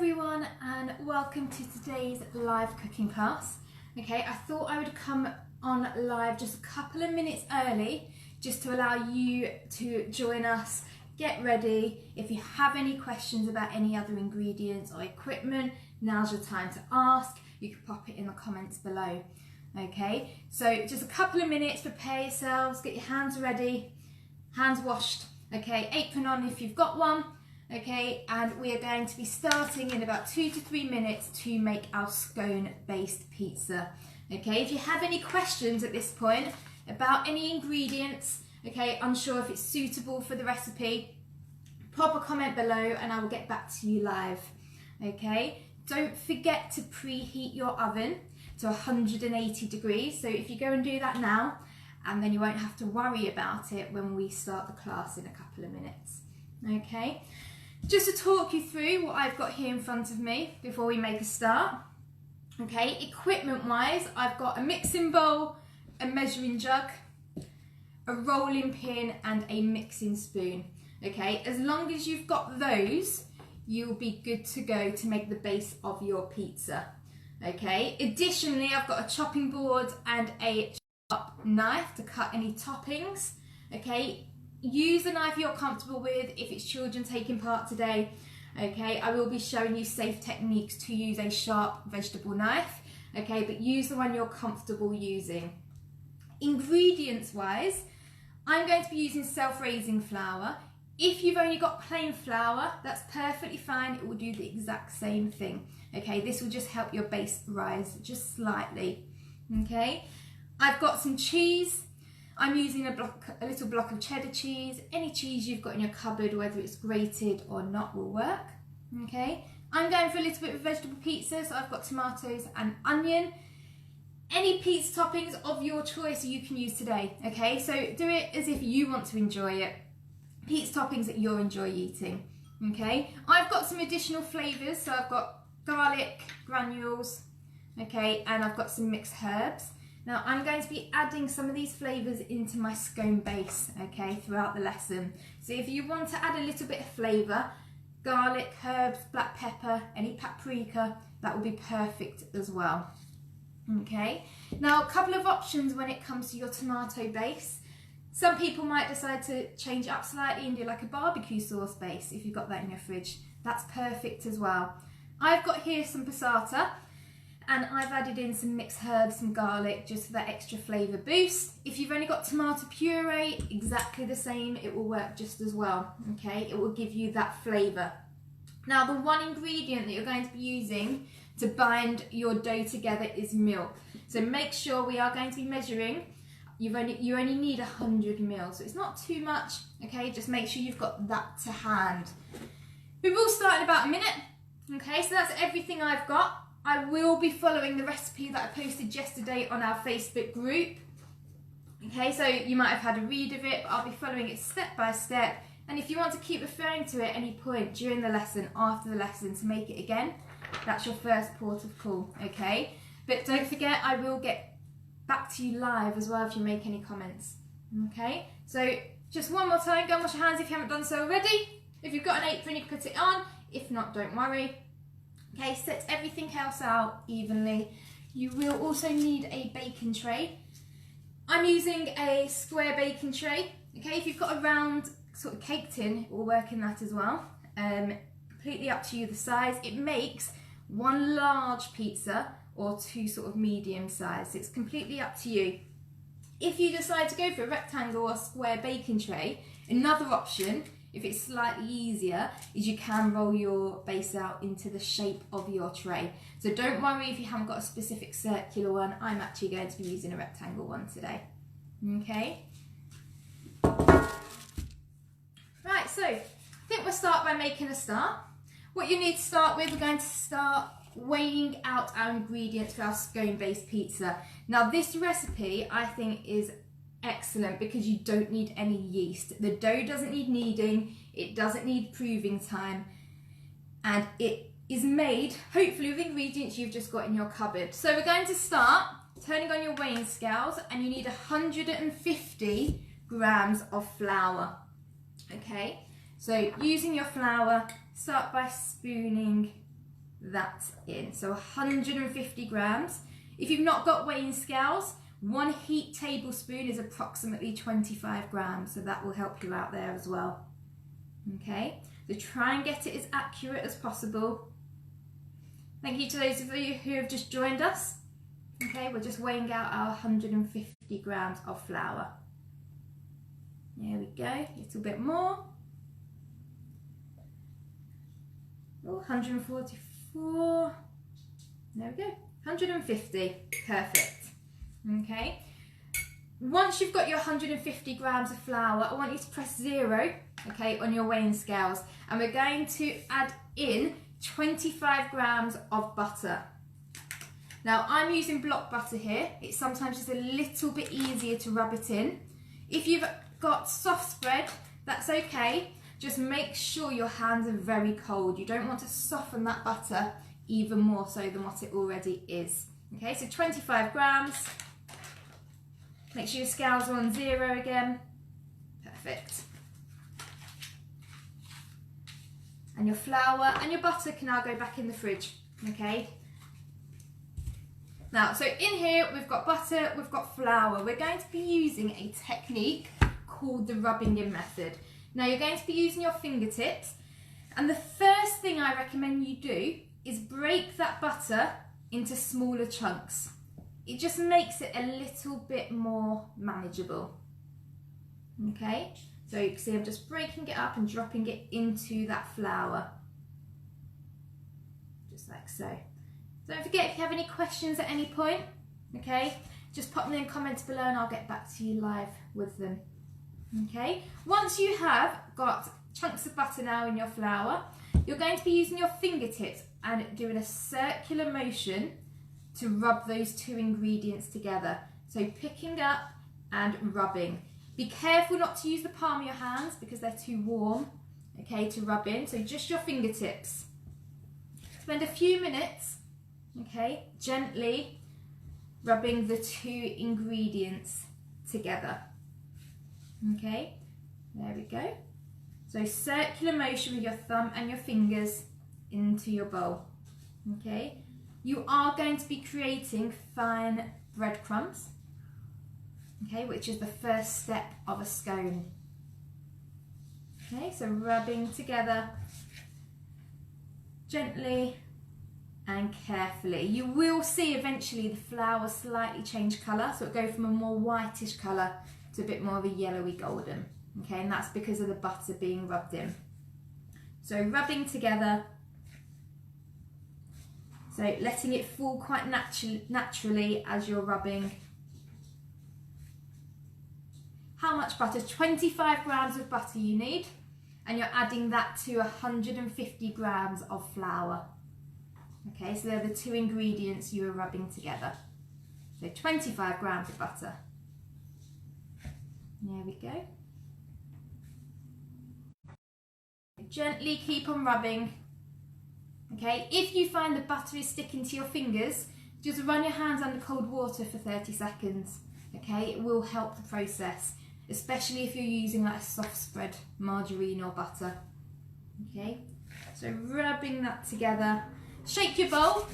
everyone and welcome to today's live cooking class. Okay, I thought I would come on live just a couple of minutes early just to allow you to join us, get ready. If you have any questions about any other ingredients or equipment, now's your time to ask. You can pop it in the comments below. Okay, so just a couple of minutes, prepare yourselves, get your hands ready, hands washed, okay, apron on if you've got one. Okay, and we are going to be starting in about 2 to 3 minutes to make our scone based pizza. Okay, if you have any questions at this point about any ingredients, okay, unsure if it's suitable for the recipe, pop a comment below and I will get back to you live. Okay, don't forget to preheat your oven to 180 degrees. So if you go and do that now, and then you won't have to worry about it when we start the class in a couple of minutes. Okay. Just to talk you through what I've got here in front of me before we make a start. Okay, equipment wise, I've got a mixing bowl, a measuring jug, a rolling pin and a mixing spoon. Okay, as long as you've got those, you'll be good to go to make the base of your pizza. Okay, additionally, I've got a chopping board and a sharp knife to cut any toppings. Okay, use a knife you're comfortable with if it's children taking part today. Okay, I will be showing you safe techniques to use a sharp vegetable knife. Okay, but use the one you're comfortable using. Ingredients wise, I'm going to be using self-raising flour. If you've only got plain flour, that's perfectly fine. It will do the exact same thing. Okay, this will just help your base rise just slightly. Okay, I've got some cheese. I'm using a little block of cheddar cheese. Any cheese you've got in your cupboard, whether it's grated or not, will work. Okay, I'm going for a little bit of vegetable pizza, so I've got tomatoes and onion. Any pizza toppings of your choice you can use today. Okay, so do it as if you want to enjoy it. Pizza toppings that you'll enjoy eating. Okay, I've got some additional flavours, so I've got garlic granules, okay, and I've got some mixed herbs. Now I'm going to be adding some of these flavours into my scone base, okay, throughout the lesson. So if you want to add a little bit of flavour, garlic, herbs, black pepper, any paprika, that will be perfect as well. Okay, now a couple of options when it comes to your tomato base. Some people might decide to change up slightly and do like a barbecue sauce base if you've got that in your fridge. That's perfect as well. I've got here some passata, and I've added in some mixed herbs, some garlic, just for that extra flavour boost. If you've only got tomato puree, exactly the same, it will work just as well, okay? It will give you that flavour. Now, the one ingredient that you're going to be using to bind your dough together is milk. So make sure we are going to be measuring. You only need 100 ml, so it's not too much, okay? Just make sure you've got that to hand. We will start in about a minute, okay? So that's everything I've got. I will be following the recipe that I posted yesterday on our Facebook group. Okay, so you might have had a read of it, but I'll be following it step by step. And if you want to keep referring to it at any point during the lesson, after the lesson, to make it again, that's your first port of call, okay? But don't forget, I will get back to you live as well if you make any comments, okay? So just one more time, go and wash your hands if you haven't done so already. If you've got an apron, you can put it on. If not, don't worry. Okay, set everything else out evenly. You will also need a baking tray. I'm using a square baking tray. Okay, if you've got a round sort of cake tin, it will work in that as well. Completely up to you the size. It makes one large pizza or two sort of medium size. It's completely up to you. If you decide to go for a rectangle or square baking tray, another option, if it's slightly easier, is you can roll your base out into the shape of your tray. So don't worry if you haven't got a specific circular one. I'm actually going to be using a rectangle one today. Okay. Right, so I think we'll start by making a start. What you need to start with, we're going to start weighing out our ingredients for our scone based pizza. Now this recipe I think is excellent because you don't need any yeast. The dough doesn't need kneading, it doesn't need proving time, and it is made hopefully with ingredients you've just got in your cupboard. So we're going to start turning on your weighing scales, and you need 150 grams of flour. Okay, so using your flour, start by spooning that in. So 150 grams. If you've not got weighing scales, 1 heaped tablespoon is approximately 25 grams, so that will help you out there as well. Okay, so try and get it as accurate as possible. Thank you to those of you who have just joined us. Okay, we're just weighing out our 150 grams of flour. There we go, a little bit more. Oh, 144. There we go, 150, perfect. Okay, once you've got your 150 grams of flour, I want you to press 0, okay, on your weighing scales, and we're going to add in 25 grams of butter. Now I'm using block butter here. It's sometimes just a little bit easier to rub it in. If you've got soft spread, that's okay. Just make sure your hands are very cold. You don't want to soften that butter even more so than what it already is. Okay, so 25 grams. Make sure your scales are on 0 again. Perfect. And your flour and your butter can now go back in the fridge. Okay. Now, so in here we've got butter, we've got flour. We're going to be using a technique called the rubbing in method. Now you're going to be using your fingertips, and the first thing I recommend you do is break that butter into smaller chunks. It just makes it a little bit more manageable. Okay, so you can see I'm just breaking it up and dropping it into that flour. Just like so. Don't forget, if you have any questions at any point, okay, just pop them in comments below and I'll get back to you live with them. Okay, once you have got chunks of butter now in your flour, you're going to be using your fingertips and doing a circular motion to rub those two ingredients together. So picking up and rubbing. Be careful not to use the palm of your hands because they're too warm, okay, to rub in. So just your fingertips. Spend a few minutes, okay, gently rubbing the two ingredients together. Okay, there we go. So circular motion with your thumb and your fingers into your bowl. Okay, you are going to be creating fine breadcrumbs, okay, which is the first step of a scone. Okay, so rubbing together gently and carefully. You will see eventually the flour slightly change colour, so it'll go from a more whitish colour to a bit more of a yellowy golden. Okay, and that's because of the butter being rubbed in. So rubbing together, so letting it fall quite naturally as you're rubbing. How much butter? 25 grams of butter you need, and you're adding that to 150 grams of flour. Okay, so they're the two ingredients you are rubbing together. So 25 grams of butter. There we go. Gently keep on rubbing. Okay, if you find the butter is sticking to your fingers, just run your hands under cold water for 30 seconds. Okay, it will help the process, especially if you're using like a soft spread margarine or butter. Okay, so rubbing that together. Shake your bowl.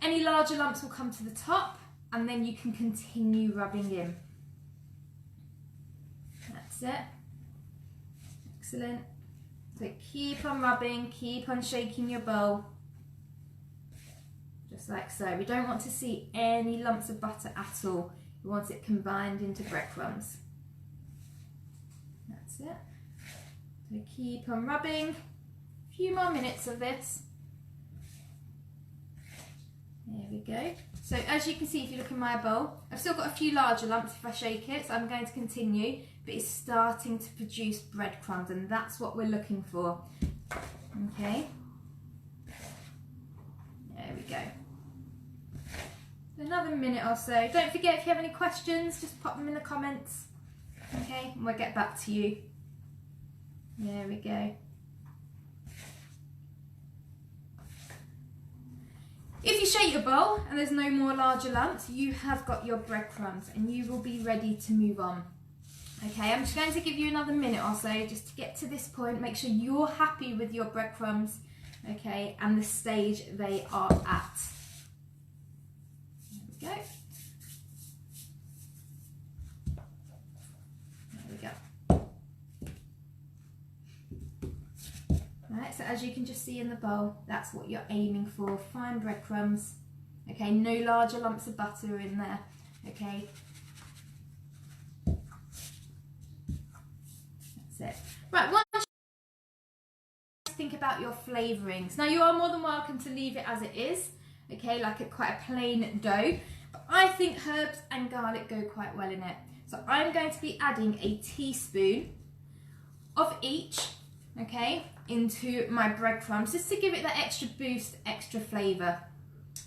Any larger lumps will come to the top, and then you can continue rubbing in. That's it. Excellent. So keep on rubbing, keep on shaking your bowl. Just like so. We don't want to see any lumps of butter at all. We want it combined into breadcrumbs. That's it. So keep on rubbing. A few more minutes of this. There we go. So as you can see, if you look in my bowl, I've still got a few larger lumps if I shake it, so I'm going to continue, but it's starting to produce breadcrumbs, and that's what we're looking for. Okay. There we go. Another minute or so. Don't forget, if you have any questions, just pop them in the comments. Okay, and we'll get back to you. There we go. If you shake your bowl and there's no more larger lumps, you have got your breadcrumbs and you will be ready to move on. Okay, I'm just going to give you another minute or so just to get to this point. Make sure you're happy with your breadcrumbs. okay, and the stage they are at. There we go. Right, so as you can just see in the bowl, that's what you're aiming for. Fine breadcrumbs. Okay, no larger lumps of butter in there. Okay. That's it. Right, once you think about your flavourings. Now you are more than welcome to leave it as it is. Okay, like quite a plain dough. But I think herbs and garlic go quite well in it. So I'm going to be adding a teaspoon of each, okay, into my breadcrumbs, just to give it that extra boost, extra flavour.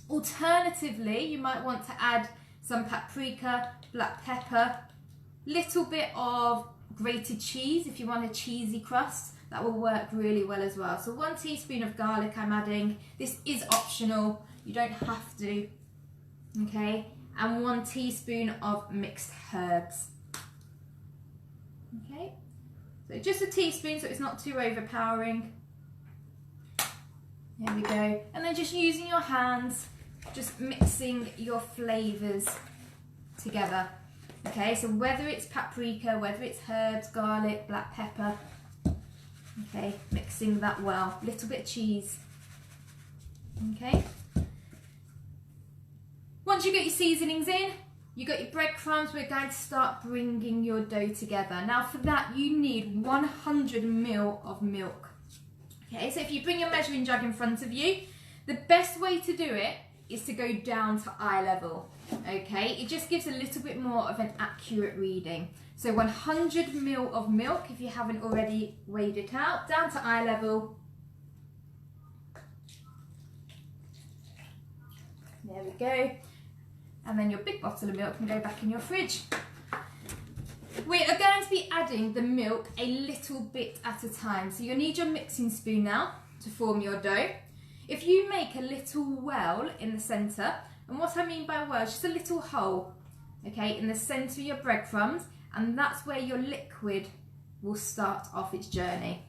Alternatively, you might want to add some paprika, black pepper, little bit of grated cheese if you want a cheesy crust. That will work really well as well. So 1 teaspoon of garlic I'm adding. This is optional, you don't have to, okay? And 1 teaspoon of mixed herbs. Okay, so just a teaspoon so it's not too overpowering. There we go. And then just using your hands, just mixing your flavours together. Okay, so whether it's paprika, whether it's herbs, garlic, black pepper, okay, mixing that well. Little bit of cheese. Okay. Once you get your seasonings in, you got your breadcrumbs, we're going to start bringing your dough together. Now for that you need 100 ml of milk. Okay, so if you bring your measuring jug in front of you, the best way to do it is to go down to eye level. Okay, it just gives a little bit more of an accurate reading. So 100 ml of milk, if you haven't already weighed it out, down to eye level. There we go. And then your big bottle of milk can go back in your fridge. We are going to be adding the milk a little bit at a time. So you'll need your mixing spoon now to form your dough. If you make a little well in the centre, and what I mean by well is just a little hole, okay, in the centre of your breadcrumbs, and that's where your liquid will start off its journey.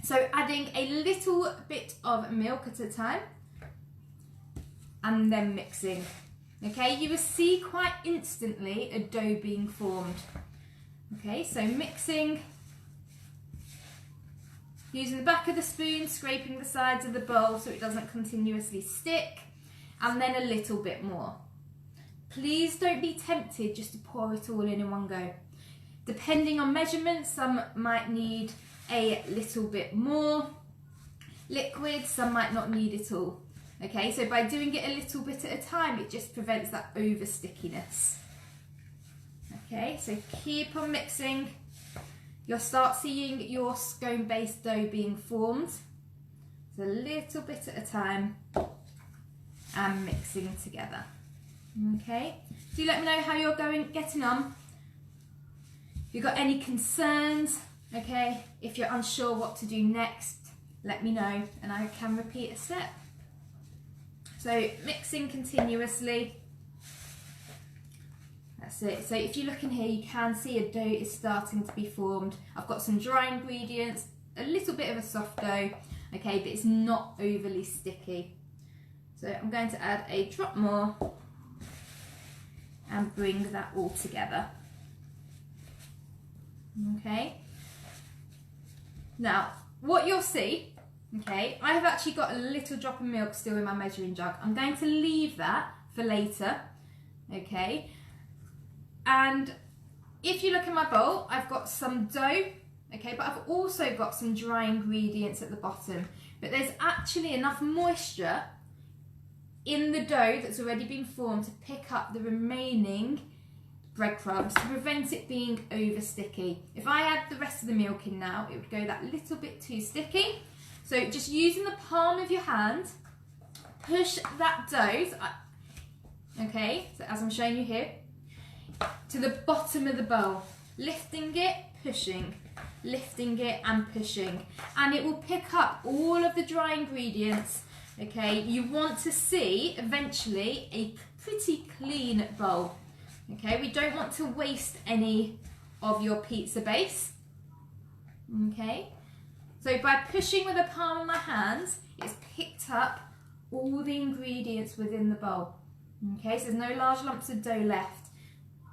So adding a little bit of milk at a time, and then mixing. Okay, you will see quite instantly a dough being formed. Okay, so mixing, using the back of the spoon, scraping the sides of the bowl so it doesn't continuously stick, and then a little bit more. Please don't be tempted just to pour it all in one go. Depending on measurements, some might need a little bit more liquid, some might not need it all. Okay, so by doing it a little bit at a time, it just prevents that over stickiness. Okay, so keep on mixing. You'll start seeing your scone based dough being formed. So a little bit at a time and mixing together. Okay, do let me know how you're getting on. If you've got any concerns, okay, if you're unsure what to do next, let me know and I can repeat a step. So mixing continuously. That's it. So if you look in here, you can see a dough is starting to be formed. I've got some dry ingredients, a little bit of a soft dough, okay, but it's not overly sticky. So I'm going to add a drop more and bring that all together. Okay. Now, what you'll see, okay, I have actually got a little drop of milk still in my measuring jug. I'm going to leave that for later, okay? And if you look in my bowl, I've got some dough, okay, but I've also got some dry ingredients at the bottom. But there's actually enough moisture in the dough that's already been formed to pick up the remaining breadcrumbs to prevent it being over sticky. If I add the rest of the milk in now, it would go that little bit too sticky. So just using the palm of your hand, push that dough, okay, so as I'm showing you here, to the bottom of the bowl, lifting it, pushing, lifting it and pushing, and it will pick up all of the dry ingredients. Okay, you want to see eventually a pretty clean bowl. Okay, we don't want to waste any of your pizza base. Okay, so by pushing with the palm of my hands, it's up all the ingredients within the bowl. Okay, so there's no large lumps of dough left.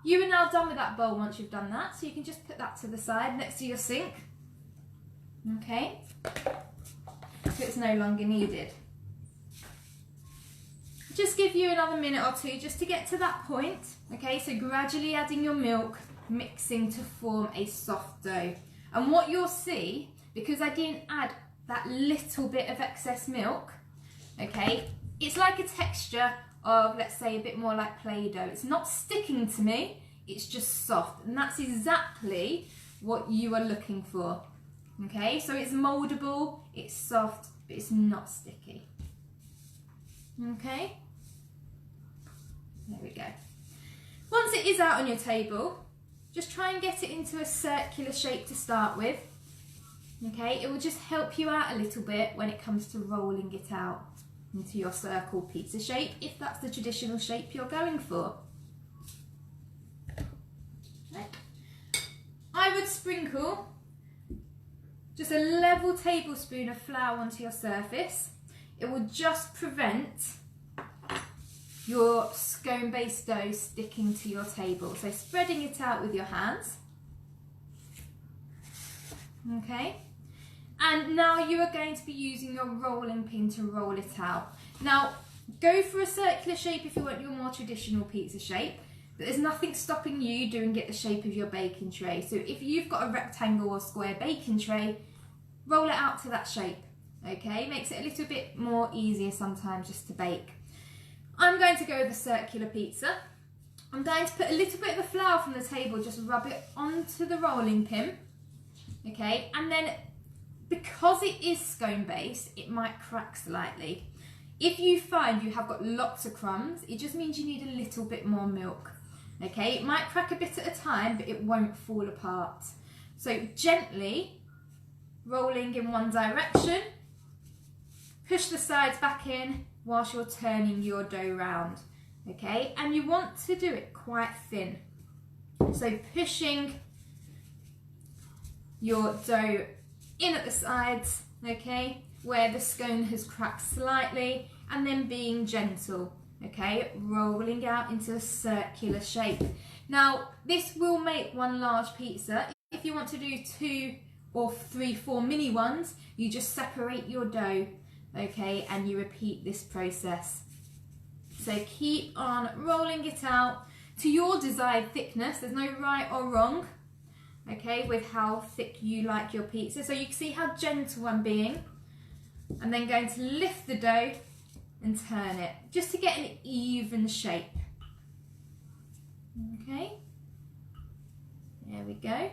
You are now done with that bowl once you've done that, so you can just put that to the side next to your sink. Okay, so it's no longer needed. Just give you another minute or two just to get to that point. Okay, so gradually adding your milk, mixing to form a soft dough. And what you'll see, because I didn't add that little bit of excess milk, okay, it's like a texture of, let's say, a bit more like Play-Doh. It's not sticking to me, it's just soft, and that's exactly what you are looking for. Okay, so it's moldable, it's soft, but it's not sticky. Okay, there we go. Once it is out on your table, just try and get it into a circular shape to start with. Okay, it will just help you out a little bit when it comes to rolling it out into your circle pizza shape, if that's the traditional shape you're going for. Okay. I would sprinkle just a level tablespoon of flour onto your surface. It will just prevent your scone based dough sticking to your table. So spreading it out with your hands. Okay. And now you are going to be using your rolling pin to roll it out. Now, go for a circular shape if you want your more traditional pizza shape, but there's nothing stopping you doing it the shape of your baking tray. So if you've got a rectangle or square baking tray, roll it out to that shape, okay? Makes it a little bit more easier sometimes just to bake. I'm going to go with a circular pizza. I'm going to put a little bit of the flour from the table, just rub it onto the rolling pin, okay? And then, because it is scone based, it might crack slightly. If you find you have got lots of crumbs, it just means you need a little bit more milk. Okay, it might crack a bit at a time, but it won't fall apart. So gently rolling in one direction, push the sides back in whilst you're turning your dough round. Okay, and you want to do it quite thin. So pushing your dough in at the sides, okay, where the scone has cracked slightly, and then being gentle, okay, rolling out into a circular shape. Now, this will make one large pizza. If you want to do 2 or 3, 4 mini ones, you just separate your dough, okay, and you repeat this process. So keep on rolling it out to your desired thickness. There's no right or wrong, okay, with how thick you like your pizza. So you can see how gentle I'm being. I'm then going to lift the dough and turn it, just to get an even shape. Okay, there we go.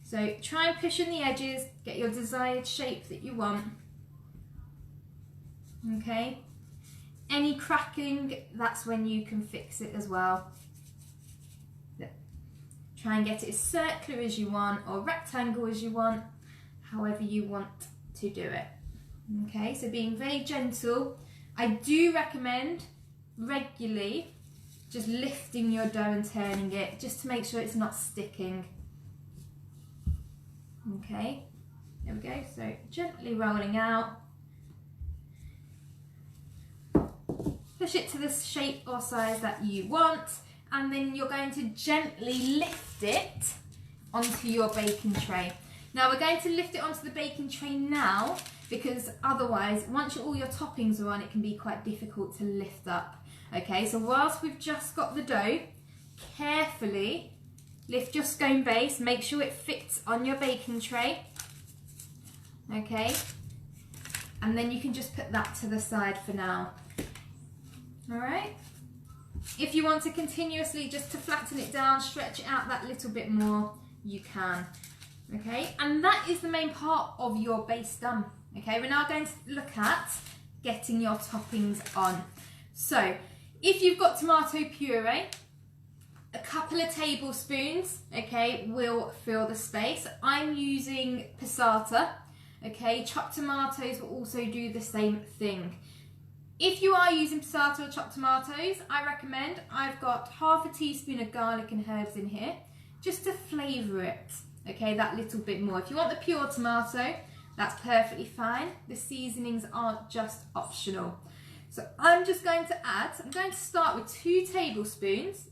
So try and push in the edges, get your desired shape that you want. Okay, any cracking, that's when you can fix it as well. Try and get it as circular as you want, or rectangle as you want, however you want to do it. Okay, so being very gentle. I do recommend regularly just lifting your dough and turning it, just to make sure it's not sticking. Okay, there we go, so gently rolling out. Push it to the shape or size that you want, and then you're going to gently lift it onto your baking tray. Now we're going to lift it onto the baking tray now, because otherwise, once all your toppings are on, it can be quite difficult to lift up. Okay, so whilst we've just got the dough, carefully lift your scone base, make sure it fits on your baking tray. Okay, and then you can just put that to the side for now. All right. If you want to continuously just to flatten it down, stretch it out that little bit more, you can. Okay, and that is the main part of your base done. Okay, we're now going to look at getting your toppings on. So, if you've got tomato puree, a couple of tablespoons, okay, will fill the space. I'm using passata, okay, chopped tomatoes will also do the same thing. If you are using passata or chopped tomatoes, I recommend, I've got half a teaspoon of garlic and herbs in here, just to flavour it, okay, that little bit more. If you want the pure tomato, that's perfectly fine. The seasonings aren't just optional. So I'm just going to I'm going to start with 2 tablespoons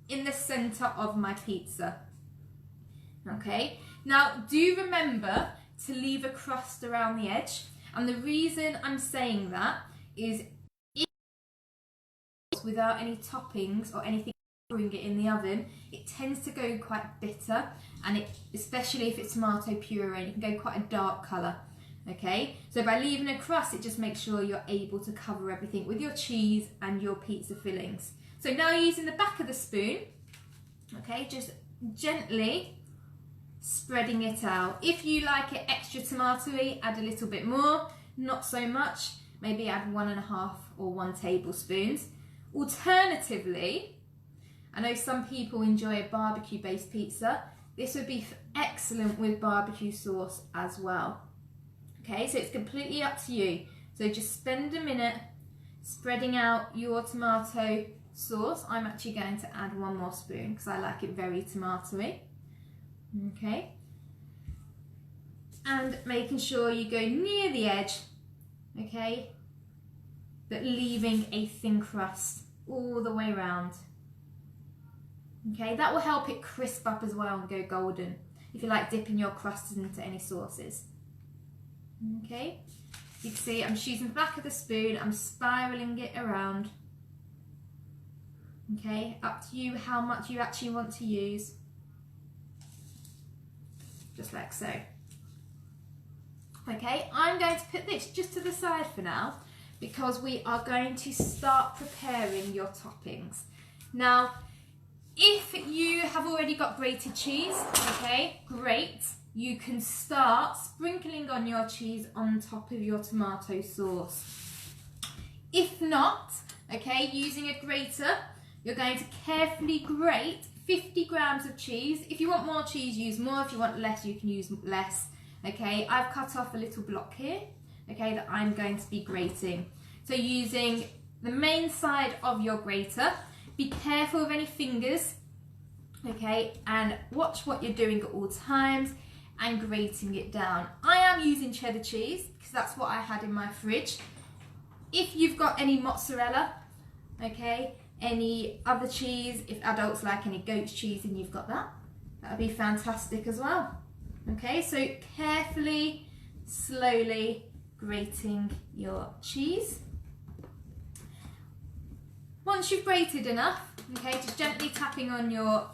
in the center of my pizza. Okay, now do remember to leave a crust around the edge. And the reason I'm saying that is if without any toppings or anything covering it in the oven, it tends to go quite bitter, and especially if it's tomato puree, it can go quite a dark colour. Okay, so by leaving a crust, it just makes sure you're able to cover everything with your cheese and your pizza fillings. So now using the back of the spoon, okay, just gently spreading it out. If you like it extra tomatoey, add a little bit more. Not so much, maybe add 1.5 or 1 tablespoons. Alternatively, I know some people enjoy a barbecue based pizza. This would be excellent with barbecue sauce as well. Okay, so it's completely up to you. So just spend a minute spreading out your tomato sauce. I'm actually going to add 1 more spoon because I like it very tomatoey. Okay, and making sure you go near the edge, okay, but leaving a thin crust all the way around. Okay, that will help it crisp up as well and go golden if you like dipping your crusts into any sauces. Okay, you can see I'm just using the back of the spoon, I'm spiraling it around. Okay, up to you how much you actually want to use. Just like so. Okay, I'm going to put this just to the side for now because we are going to start preparing your toppings. Now, if you have already got grated cheese, okay, great. You can start sprinkling on your cheese on top of your tomato sauce. If not, okay, using a grater, you're going to carefully grate 50 grams of cheese. If you want more cheese, use more. If you want less, you can use less. Okay, I've cut off a little block here, okay, that I'm going to be grating. So using the main side of your grater, be careful of any fingers, okay, and watch what you're doing at all times and grating it down. I am using cheddar cheese because that's what I had in my fridge. If you've got any mozzarella, okay, any other cheese, if adults like any goat's cheese and you've got that, that would be fantastic as well. Okay, so carefully, slowly grating your cheese. Once you've grated enough, okay, just gently tapping on your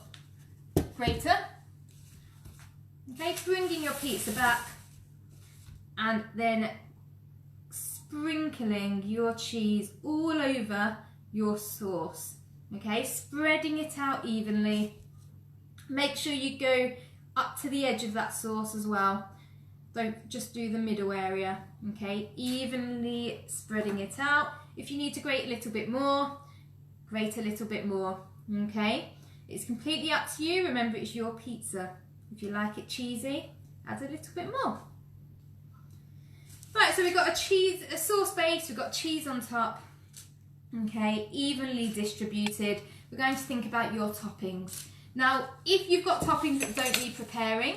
grater. Okay, bringing your pizza back and then sprinkling your cheese all over your sauce. Okay, spreading it out evenly. Make sure you go up to the edge of that sauce as well. Don't just do the middle area. Okay, evenly spreading it out. If you need to grate a little bit more, grate a little bit more. Okay, it's completely up to you. Remember, it's your pizza. If you like it cheesy, add a little bit more. Right, so we've got a sauce base, we've got cheese on top. Okay, evenly distributed. We're going to think about your toppings. Now, if you've got toppings that don't need preparing,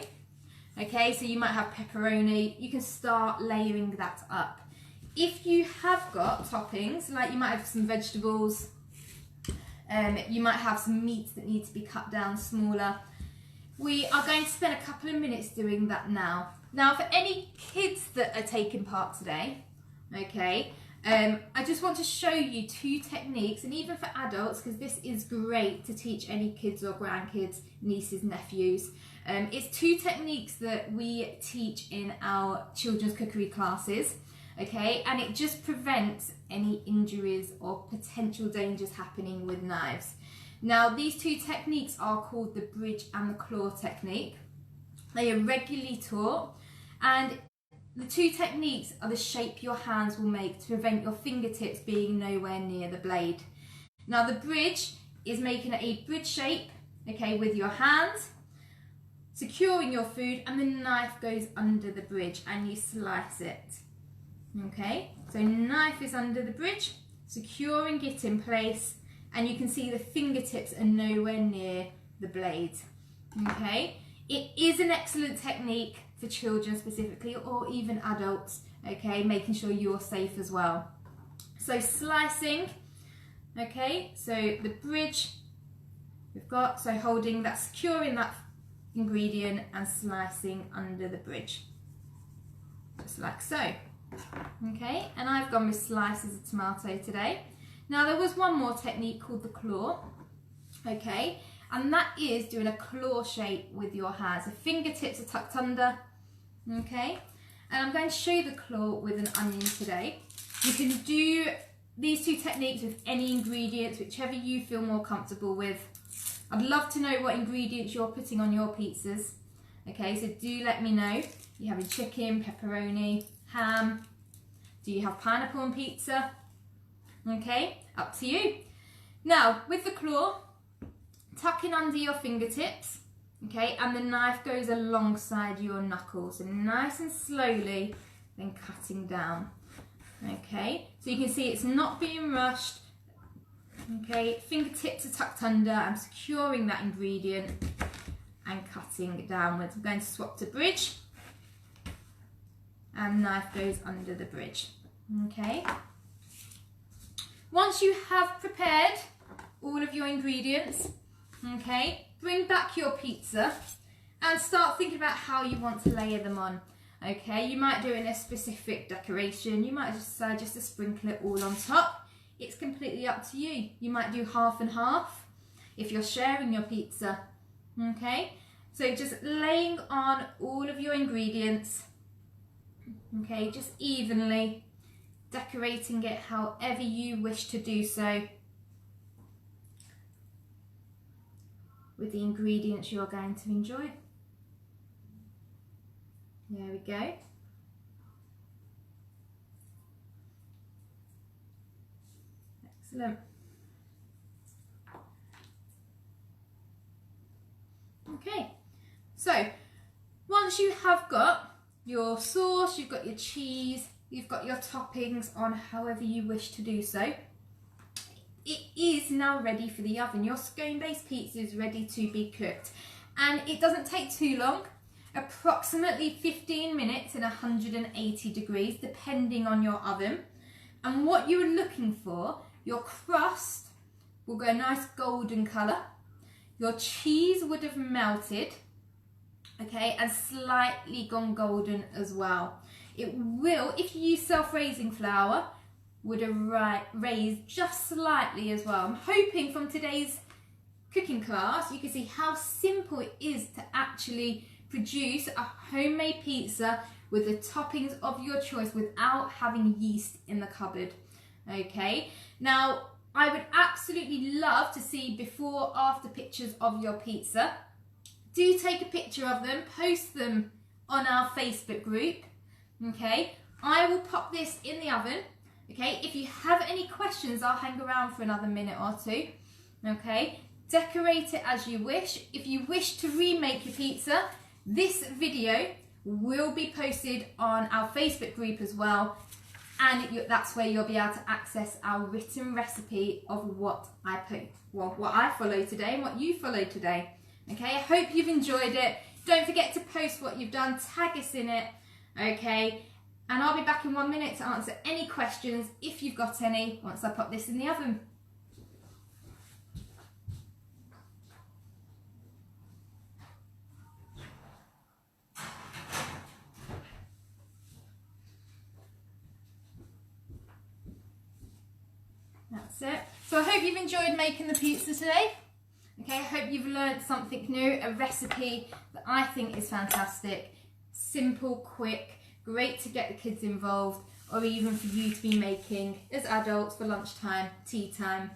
okay, so you might have pepperoni, you can start layering that up. If you have got toppings, like you might have some vegetables, you might have some meats that need to be cut down smaller, we are going to spend a couple of minutes doing that now. Now, for any kids that are taking part today, okay, I just want to show you 2 techniques, and even for adults, because this is great to teach any kids or grandkids, nieces, nephews. It's 2 techniques that we teach in our children's cookery classes, okay, and it just prevents any injuries or potential dangers happening with knives. Now, these 2 techniques are called the bridge and the claw technique. They are regularly taught, and the 2 techniques are the shape your hands will make to prevent your fingertips being nowhere near the blade. Now, the bridge is making a bridge shape, okay, with your hands, securing your food, and the knife goes under the bridge and you slice it. Okay, so knife is under the bridge, securing it in place, and you can see the fingertips are nowhere near the blade. Okay, it is an excellent technique for children specifically, or even adults, okay, making sure you're safe as well. So slicing, okay, so the bridge we've got, so holding that, securing that ingredient and slicing under the bridge, just like so. Okay, and I've gone with slices of tomato today. Now there was one more technique called the claw, okay, and that is doing a claw shape with your hands. The fingertips are tucked under, okay, and I'm going to show you the claw with an onion today. You can do these two techniques with any ingredients, whichever you feel more comfortable with. I'd love to know what ingredients you're putting on your pizzas, okay, so do let me know. You having chicken, pepperoni, ham? Do you have pineapple on pizza? Okay, up to you. Now, with the claw, tuck in under your fingertips, okay, and the knife goes alongside your knuckles, and nice and slowly, then cutting down. Okay, so you can see it's not being rushed. Okay, fingertips are tucked under. I'm securing that ingredient and cutting downwards. I'm going to swap to bridge, and knife goes under the bridge. Okay. Once you have prepared all of your ingredients, okay, bring back your pizza and start thinking about how you want to layer them on. Okay, you might do it in a specific decoration. You might just decide just to sprinkle it all on top. It's completely up to you. You might do half and half if you're sharing your pizza. Okay, so just laying on all of your ingredients, okay, just evenly, decorating it however you wish to do so with the ingredients you're going to enjoy. There we go. Excellent. Okay, so once you have got your sauce, you've got your cheese, you've got your toppings on however you wish to do so, it is now ready for the oven. Your scone based pizza is ready to be cooked, and it doesn't take too long, approximately 15 minutes in 180 degrees depending on your oven. And what you're looking for, your crust will go a nice golden colour, your cheese would have melted, okay, and slightly gone golden as well. It will, if you use self-raising flour, would have raised just slightly as well. I'm hoping from today's cooking class you can see how simple it is to actually produce a homemade pizza with the toppings of your choice without having yeast in the cupboard. Okay, now I would absolutely love to see before after pictures of your pizza. Do take a picture of them, post them on our Facebook group. Okay, I will pop this in the oven. Okay, if you have any questions, I'll hang around for another minute or two. Okay, decorate it as you wish. If you wish to remake your pizza, this video will be posted on our Facebook group as well, and that's where you'll be able to access our written recipe of what I follow today and what you follow today. Okay, I hope you've enjoyed it. Don't forget to post what you've done, tag us in it, okay? And I'll be back in 1 minute to answer any questions if you've got any once I pop this in the oven. That's it. So I hope you've enjoyed making the pizza today. Okay, I hope you've learned something new, a recipe that I think is fantastic. Simple, quick, great to get the kids involved, or even for you to be making as adults for lunchtime, tea time.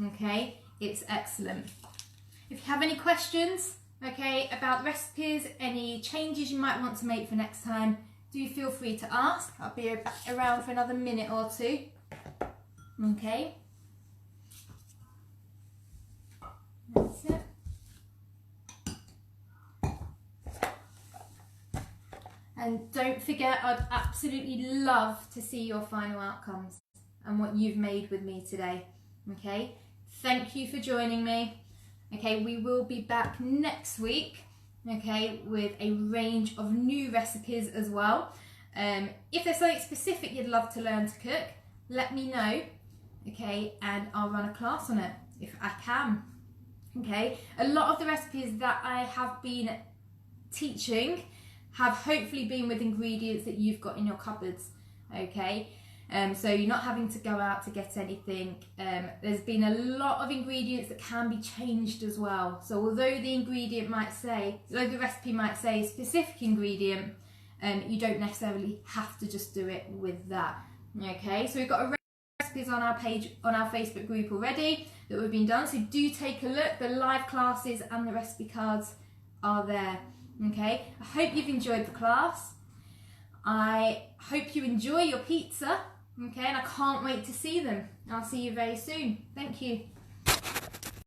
Okay, it's excellent. If you have any questions, okay, about recipes, any changes you might want to make for next time, do feel free to ask. I'll be back around for another minute or two. Okay. That's it. And don't forget, I'd absolutely love to see your final outcomes and what you've made with me today. Okay, thank you for joining me. Okay, we will be back next week okay, with a range of new recipes as well. If there's something specific you'd love to learn to cook, let me know, okay, and I'll run a class on it if I can. Okay, a lot of the recipes that I have been teaching have hopefully been with ingredients that you've got in your cupboards, okay? So you're not having to go out to get anything. There's been a lot of ingredients that can be changed as well. So although the recipe might say a specific ingredient, you don't necessarily have to just do it with that, okay? So we've got a range of recipes on our page, on our Facebook group already that we've been done. So do take a look. The live classes and the recipe cards are there, okay? I hope you've enjoyed the class. I hope you enjoy your pizza, okay? And I can't wait to see them. I'll see you very soon. Thank you.